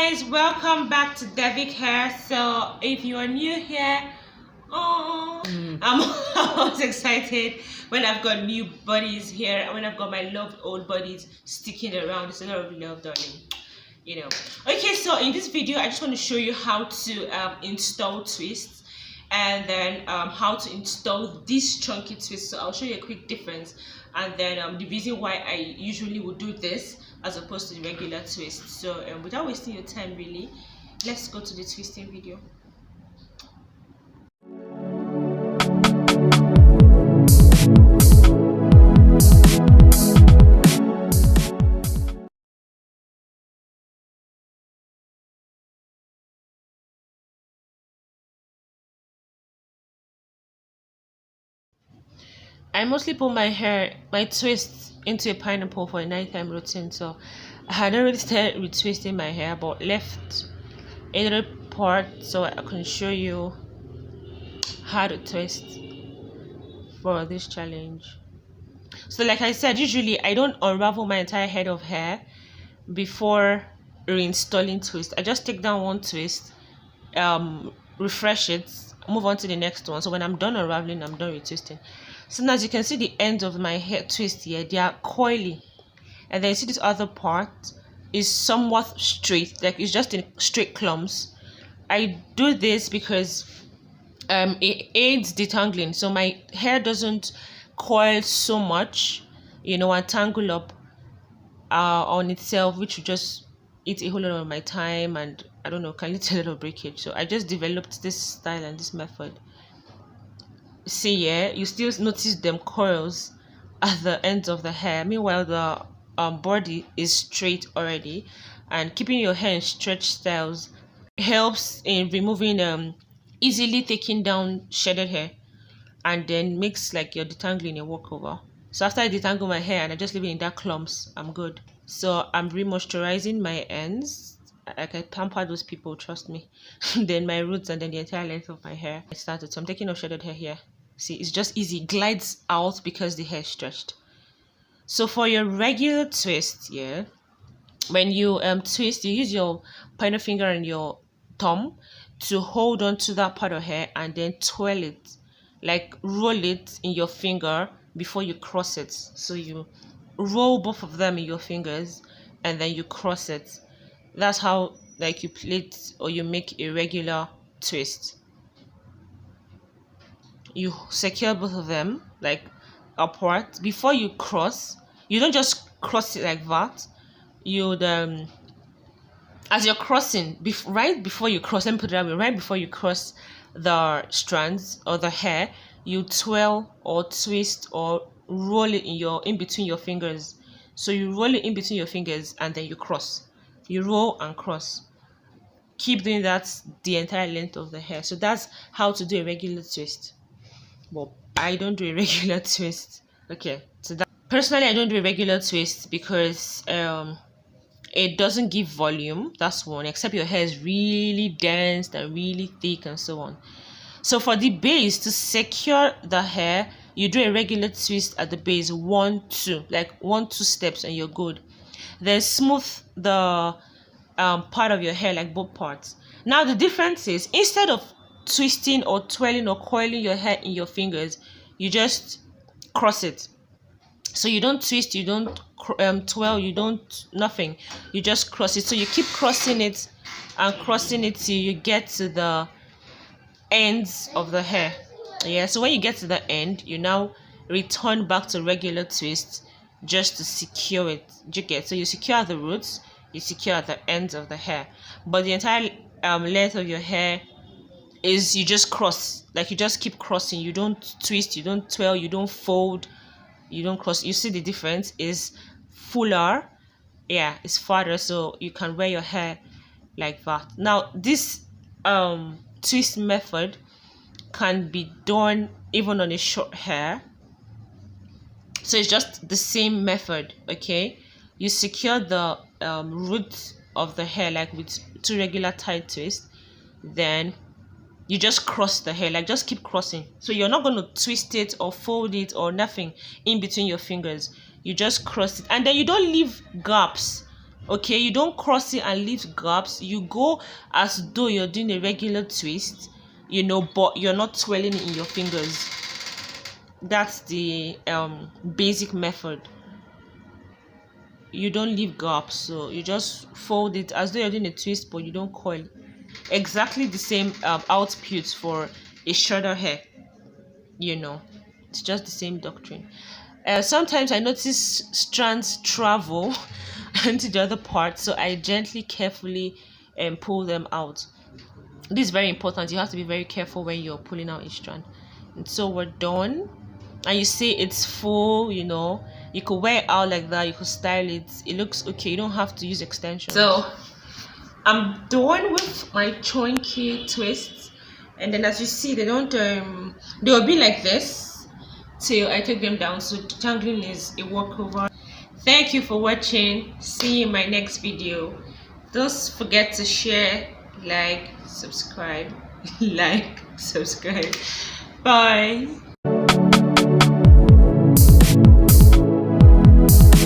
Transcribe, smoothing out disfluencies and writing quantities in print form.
guys, welcome back to Devic Hair. So if you are new here, I'm always excited when I've got new buddies here, when I've got my loved old buddies sticking around. It's a lot of love, darling, you know. Okay, so in this video I just want to show you how to install twists, and then how to install this chunky twist. So I'll show you a quick difference, and then the reason why I usually would do this as opposed to the regular twist. So without wasting your time, really, let's go to the twisting video. I mostly put my twists into a pineapple for a nighttime routine. So I had already started retwisting my hair, but left a little part so I can show you how to twist for this challenge. So like I said, usually I don't unravel my entire head of hair before reinstalling twist. I just take down one twist, refresh it, move on to the next one. So when I'm done unraveling, I'm done retwisting. So now as you can see, the ends of my hair twist here, they are coily, and then you see this other part is somewhat straight, like it's just in straight clumps. I do this because it aids detangling, so my hair doesn't coil so much, you know, and tangle up on itself, which would just eat a whole lot of my time, and I don't know, can lead to a little breakage. So I just developed this style and this method. See, yeah, you still notice them coils at the ends of the hair, meanwhile the body is straight already. And keeping your hair in stretch styles helps in removing easily taking down shedded hair, and then makes like your detangling a walkover. So after I detangle my hair and I just leave it in that clumps, I'm good. So I'm re-moisturizing my ends. I can pamper those people, trust me. Then my roots, and then the entire length of my hair. I started, so I'm taking off shedded hair here. See, it's just easy, glides out because the hair is stretched. So for your regular twist, yeah, when you twist, you use your pointer finger and your thumb to hold on to that part of hair, and then twirl it, like roll it in your finger before you cross it. So you roll both of them in your fingers and then you cross it. That's how like you plait or you make a regular twist. You secure both of them like apart before you cross. You don't just cross it like that. You'd as you're crossing, right before you cross, let me put it that way, right before you cross the strands or the hair, you twirl or twist or roll it in between your fingers. So you roll it in between your fingers and then you cross. You roll and cross. Keep doing that the entire length of the hair. So that's how to do a regular twist. Well, I don't do a regular twist. Okay, so that personally I don't do a regular twist because it doesn't give volume. That's one, except your hair is really dense and really thick and so on. So for the base, to secure the hair, you do a regular twist at the base, 1 2, like 1 2 steps, and you're good. Then smooth the part of your hair, like both parts. Now the difference is, instead of twisting or twirling or coiling your hair in your fingers, you just cross it. So you don't twist, you don't twirl, you don't nothing, you just cross it. So you keep crossing it and crossing it till you get to the ends of the hair. Yeah, so when you get to the end, you now return back to regular twist just to secure it. You get, so you secure the roots, you secure the ends of the hair, but the entire length of your hair is, you just cross, like you just keep crossing. You don't twist, you don't twirl, you don't fold, you don't cross. You see the difference is fuller, yeah, it's farther, so you can wear your hair like that. Now this twist method can be done even on a short hair, so it's just the same method. Okay, you secure the root of the hair like with 2 regular tight twists, then you just cross the hair, like just keep crossing. So you're not going to twist it or fold it or nothing in between your fingers. You just cross it, and then you don't leave gaps Okay, you don't cross it and leave gaps. You go as though you're doing a regular twist, you know, but you're not swelling it in your fingers. That's the basic method. You don't leave gaps, so you just fold it as though you're doing a twist, but you don't coil. Exactly the same output for a shorter hair, you know. It's just the same doctrine. Sometimes I notice strands travel into the other part, so I gently, carefully pull them out. This is very important. You have to be very careful when you're pulling out each strand. And so we're done. And you see it's full, you know. You could wear it out like that. You could style it. It looks okay. You don't have to use extensions. So I'm done with my chunky twists. And then as you see, they don't they'll be like this till I take them down. So detangling is a walkover. Thank you for watching. See you in my next video. Don't forget to share, like, subscribe. Like, subscribe. Bye.